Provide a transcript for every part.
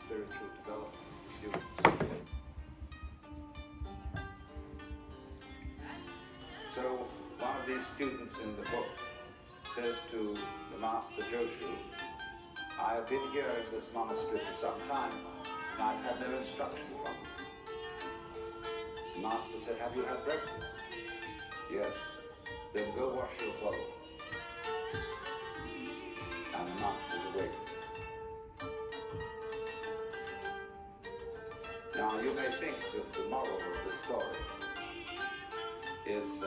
spiritual development of the students. So one of these students in the book says to the master Joshu, I have been here in this monastery for some time, and I've had no instruction from you. The master said, have you had breakfast? Yes. Then go wash your bowl. And the monk was awakened. Now you may think that the moral of the story is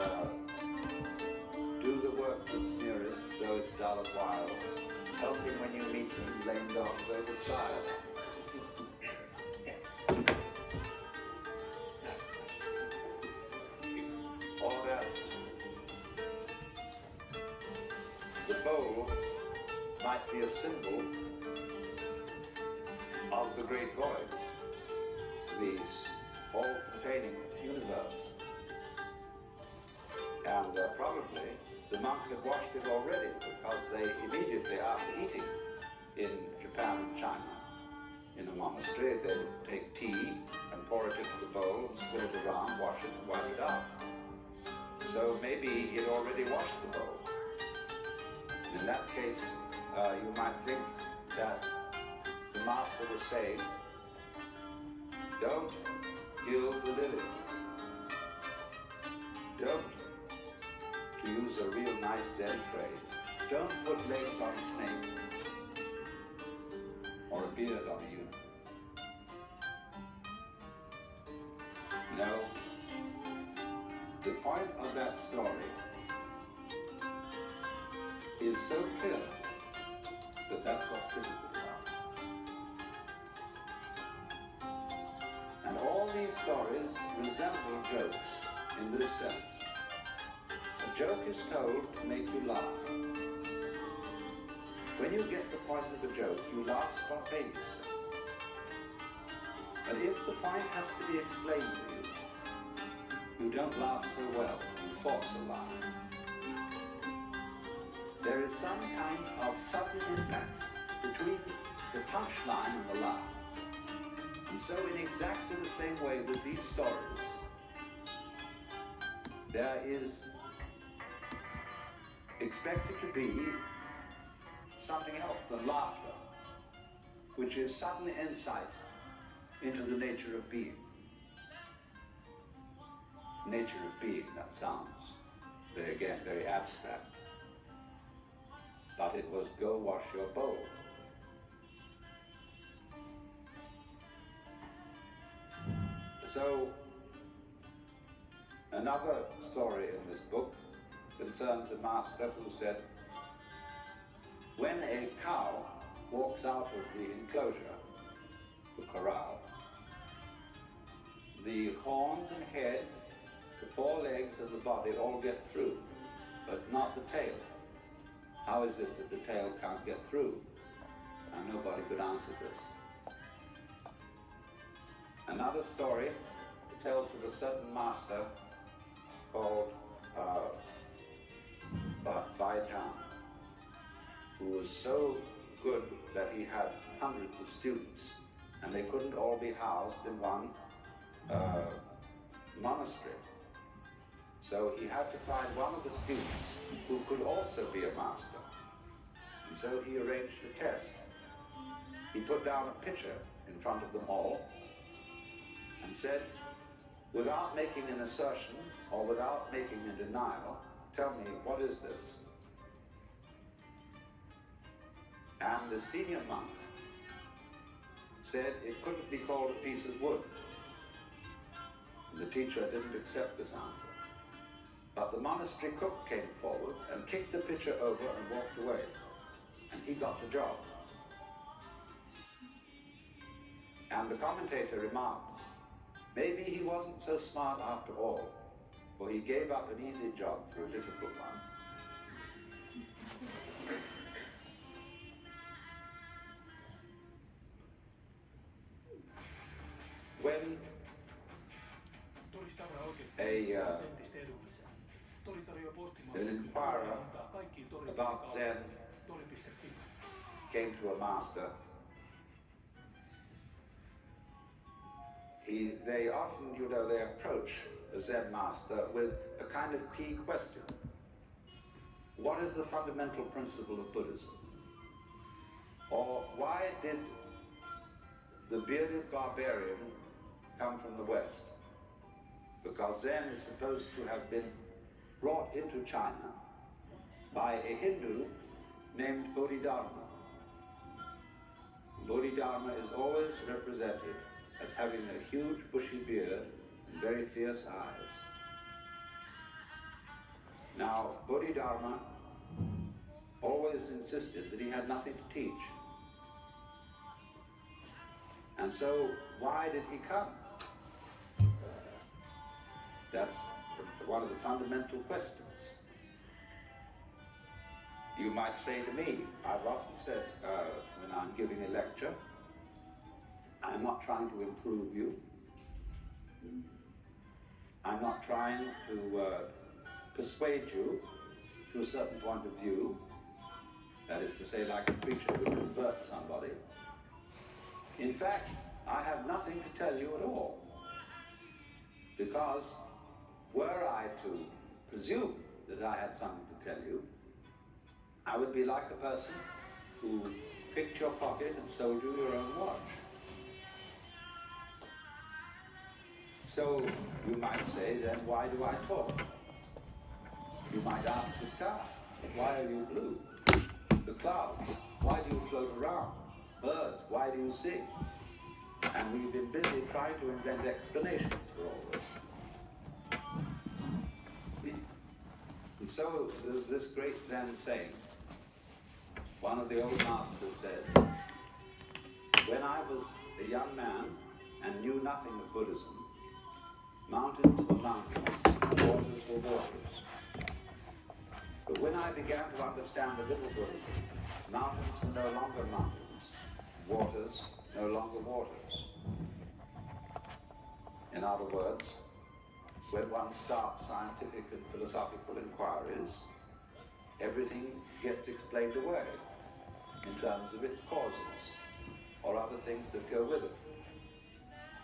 do the work that's nearest, though it's dull at whiles. Help him when you meet them, lame dogs over stiles. Or that the bowl might be a symbol of the great void, these all-containing universe. And probably the monk had washed it already, because they immediately after eating in Japan and China, in a monastery, they would take tea and pour it into the bowl and spill it around, wash it and wipe it out. So maybe he had already washed the bowl. In that case, you might think that the master was saying, don't gild the lily. Don't, to use a real nice Zen phrase, don't put legs on a snake or a beard on a eunuch. No, the point of that story is so clear that that's what's difficult about. And all these stories resemble jokes in this sense. A joke is told to make you laugh. When you get the point of a joke, you laugh spontaneously. But if the point has to be explained to you, you don't laugh so well, you force a laugh. There is some kind of sudden impact between the punchline and the laugh. And so in exactly the same way with these stories, there is expected to be something else than laughter, which is sudden insight into the nature of being. Nature of being, that sounds, very abstract. But it was go wash your bowl. So, another story in this book concerns a master who said, when a cow walks out of the enclosure, the corral, the horns and head, the four legs and the body all get through, but not the tail. How is it that the tail can't get through? And nobody could answer this. Another story tells of a certain master called Baijan, who was so good that he had hundreds of students, and they couldn't all be housed in one monastery. So he had to find one of the students who could also be a master. And so he arranged a test. He put down a pitcher in front of them all and said, without making an assertion or without making a denial, tell me, what is this? And the senior monk said it couldn't be called a piece of wood. And the teacher didn't accept this answer. But the monastery cook came forward and kicked the pitcher over and walked away. And he got the job. And the commentator remarks, maybe he wasn't so smart after all, for he gave up an easy job for a difficult one. When an inquirer about Zen came to a master, they often, they approach a Zen master with a kind of key question. What is the fundamental principle of Buddhism? Or why did the bearded barbarian come from the West? Because Zen is supposed to have been brought into China by a Hindu named Bodhidharma. Bodhidharma is always represented as having a huge bushy beard and very fierce eyes. Now, Bodhidharma always insisted that he had nothing to teach. And so, why did he come? That's one of the fundamental questions. You might say to me, I've often said when I'm giving a lecture, I'm not trying to improve you. I'm not trying to persuade you to a certain point of view. That is to say, like a preacher would convert somebody. In fact, I have nothing to tell you at all. Because were I to presume that I had something to tell you, I would be like a person who picked your pocket and sold you your own watch. So you might say, then why do I talk? You might ask the sky, why are you blue? The clouds, why do you float around? Birds, why do you sing? And we've been busy trying to invent explanations for all this. And so there's this great Zen saying. One of the old masters said, when I was a young man and knew nothing of Buddhism, mountains were mountains, waters were waters. But when I began to understand a little Buddhism, mountains were no longer mountains, waters no longer waters. In other words, when one starts scientific and philosophical inquiries, everything gets explained away in terms of its causes, or other things that go with it.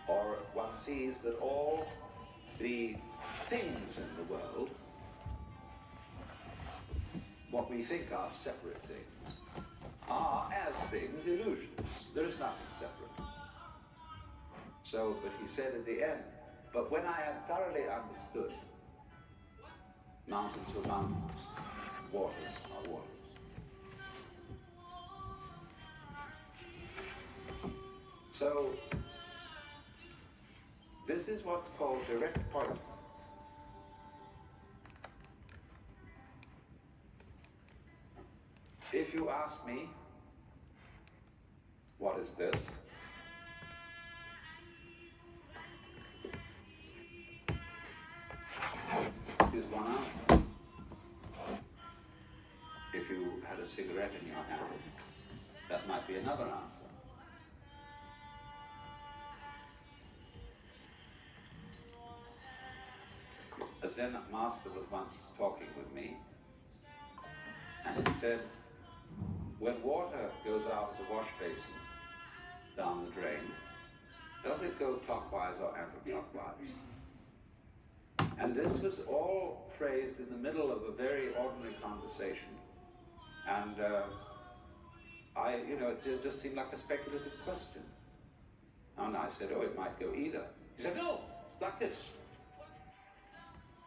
Or one sees that all the things in the world, what we think are separate things, are, as things, illusions. There is nothing separate. So, but he said at the end, but when I had thoroughly understood, mountains were mountains, waters are waters. So, this is what's called direct point. If you ask me, what is this? Is one answer. If you had a cigarette in your hand, that might be another answer. A Zen master was once talking with me, and he said, when water goes out of the wash basin down the drain, does it go clockwise or anti-clockwise? And this was all phrased in the middle of a very ordinary conversation. And it just seemed like a speculative question. And I said, oh, it might go either. He said, no, like this.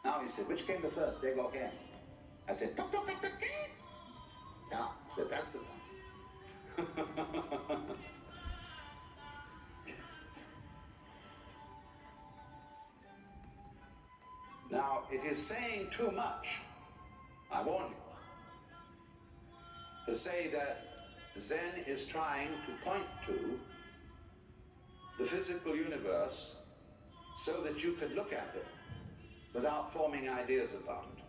Now he said, which came the first, egg or hen? I said, tuk, tuk, tuk, tuk, tuk. Now, he said, that's the one. Now, it is saying too much, I warn you, to say that Zen is trying to point to the physical universe so that you could look at it without forming ideas about it.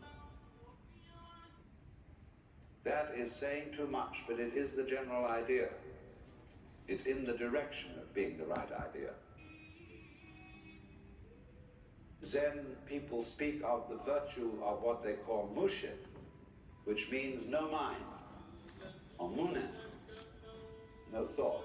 That is saying too much, but it is the general idea. It's in the direction of being the right idea. Zen people speak of the virtue of what they call mushin, which means no mind, or munen, no thought.